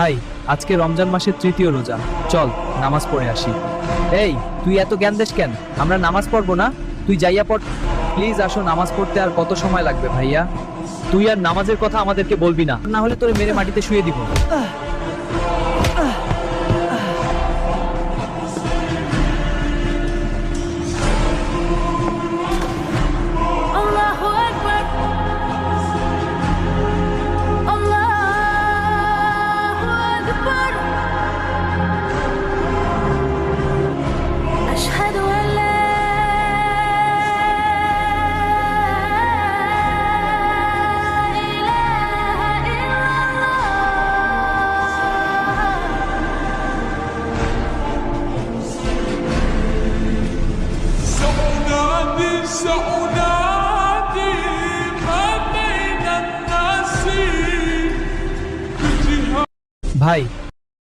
ভাই, আজকে রমজান মাসের তৃতীয় রোজা, চল নামাজ পড়ে আসি। এই, তুই এত জ্ঞান দেশ কেন? আমরা নামাজ পড়বো না? তুই যাইয়া পড়। প্লিজ আসো, নামাজ পড়তে আর কত সময় লাগবে ভাইয়া? তুই আর নামাজের কথা আমাদেরকে বলবি না, না হলে তোরে মেরে মাটিতে শুয়ে দিব। Allahu Akbar, Allahu Akbar. أشهد أن لا إله إلا سأنادي ما بين الناس بجهاد ভাই,